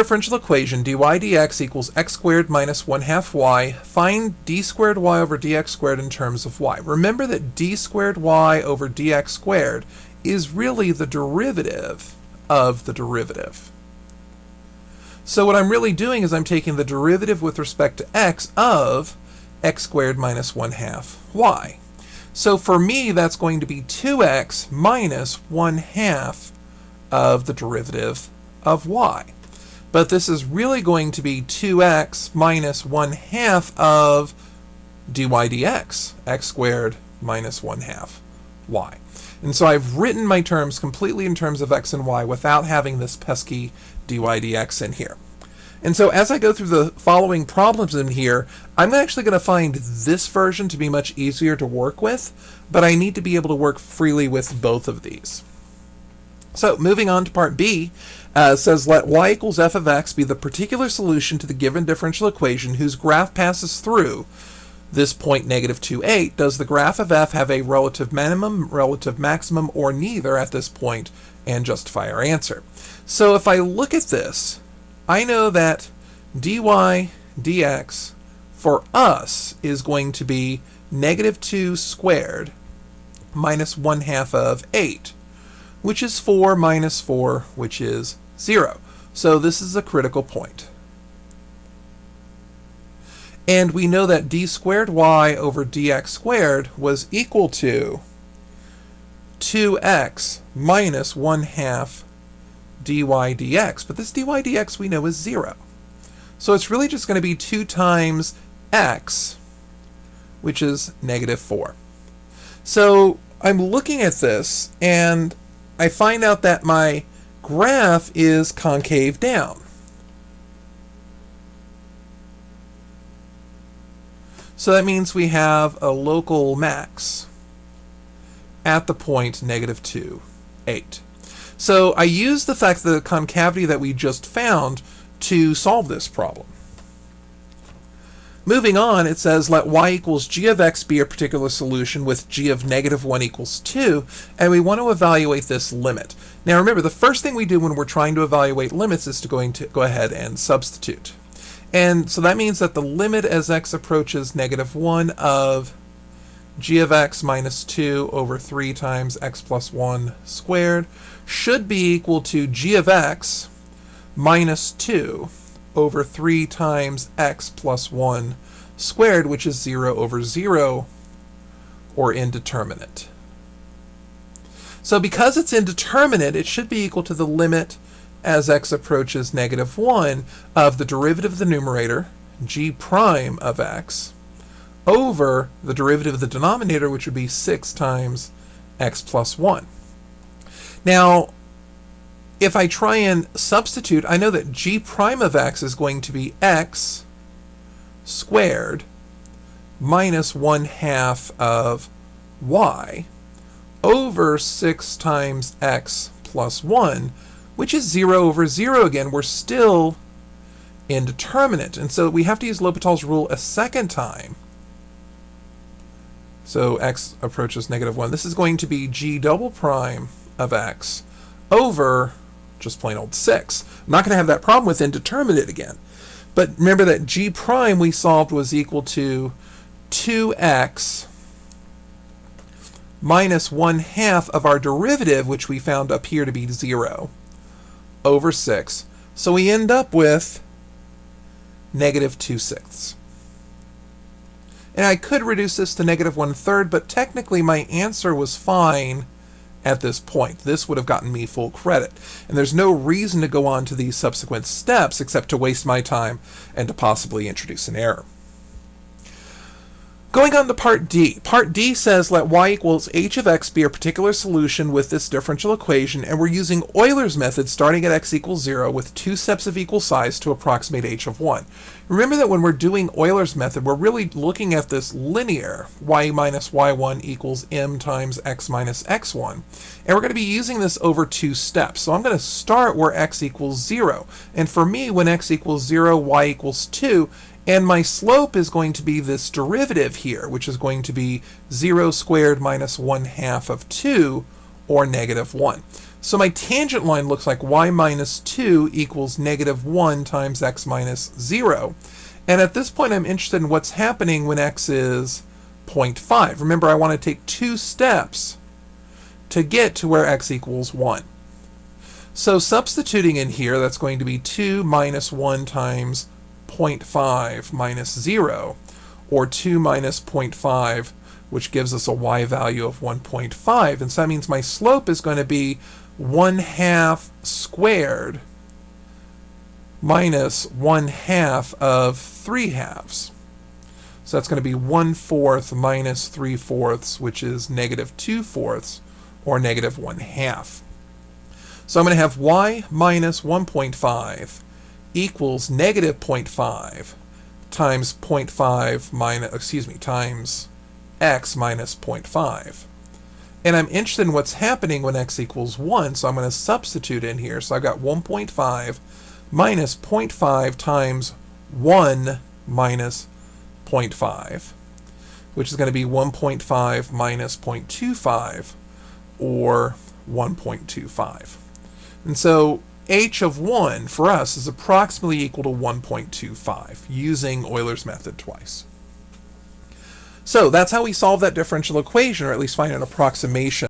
differential equation, dy dx equals x squared minus 1/2 y. Find d squared y over dx squared in terms of y. Remember that d squared y over dx squared is really the derivative of the derivative. So what I'm really doing is I'm taking the derivative with respect to x of x squared minus 1/2 y. So for me, that's going to be 2x minus 1/2 of the derivative of y. But this is really going to be 2x minus 1/2 of dy dx, x squared minus 1/2 y. And so I've written my terms completely in terms of x and y without having this pesky dy dx in here. And so as I go through the following problems in here, I'm actually going to find this version to be much easier to work with, but I need to be able to work freely with both of these. So moving on to part B, says let y equals f of x be the particular solution to the given differential equation whose graph passes through this point negative 2, 8. Does the graph of f have a relative minimum, relative maximum, or neither at this point, and justify our answer? So if I look at this, I know that dy dx for us is going to be negative 2 squared minus 1/2 of 8, which is 4 minus 4, which is 0. So this is a critical point. And we know that d squared y over dx squared was equal to 2x minus 1/2 dy dx. But this dy dx we know is 0. So it's really just going to be 2 times x, which is negative 4. So I'm looking at this, and I find out that my graph is concave down. So that means we have a local max at the point negative 2, 8. So I use the fact that the concavity that we just found to solve this problem. Moving on, it says let y equals g of x be a particular solution with g of negative 1 equals 2, and we want to evaluate this limit. Now remember, the first thing we do when we're trying to evaluate limits is to go ahead and substitute. And so that means that the limit as x approaches negative 1 of g of x minus 2 over 3 times x plus 1 squared should be equal to g of x minus 2 over 3 times x plus 1 squared, which is 0 over 0, or indeterminate. So because it's indeterminate, it should be equal to the limit as x approaches negative 1 of the derivative of the numerator, g prime of x, over the derivative of the denominator, which would be 6 times x plus 1. Now, if I try and substitute, I know that g prime of x is going to be x squared minus 1/2 of y over 6 times x plus 1, which is 0 over 0 again. We're still indeterminate. And so we have to use L'Hopital's rule a second time. So x approaches negative 1. This is going to be g double prime of x over just plain old 6. I'm not going to have that problem with indeterminate again. But remember that g prime we solved was equal to 2x minus 1/2 of our derivative, which we found up here to be 0, over 6. So we end up with negative 2/6. And I could reduce this to negative 1/3, but technically my answer was fine at this point. This would have gotten me full credit. And there's no reason to go on to these subsequent steps except to waste my time and to possibly introduce an error. Going on to part D. Part D says let y equals h of x be a particular solution with this differential equation, and we're using Euler's method starting at x equals 0 with 2 steps of equal size to approximate h of 1. Remember that when we're doing Euler's method, we're really looking at this linear y minus y1 equals m times x minus x1. And we're going to be using this over 2 steps. So I'm going to start where x equals 0. And for me, when x equals 0, y equals 2. And my slope is going to be this derivative here, which is going to be 0 squared minus 1/2 of 2, or negative 1. So my tangent line looks like y minus 2 equals negative 1 times x minus 0. And at this point, I'm interested in what's happening when x is 0.5. Remember, I want to take 2 steps to get to where x equals 1. So substituting in here, that's going to be 2 minus 1 times 0.5 minus 0, or 2 minus 0.5, which gives us a y value of 1.5. And so that means my slope is going to be 1/2 squared minus 1/2 of 3/2. So that's going to be 1/4 minus 3/4, which is negative 2/4, or negative 1/2. So I'm going to have y minus 1.5 equals negative 0.5 times 0.5 minus, times x minus 0.5. And I'm interested in what's happening when x equals 1, so I'm going to substitute in here. So I've got 1.5 minus 0.5 times 1 minus 0.5, which is going to be 1.5 minus 0.25, or 1.25. And so h of 1 for us is approximately equal to 1.25, using Euler's method twice. So that's how we solve that differential equation, or at least find an approximation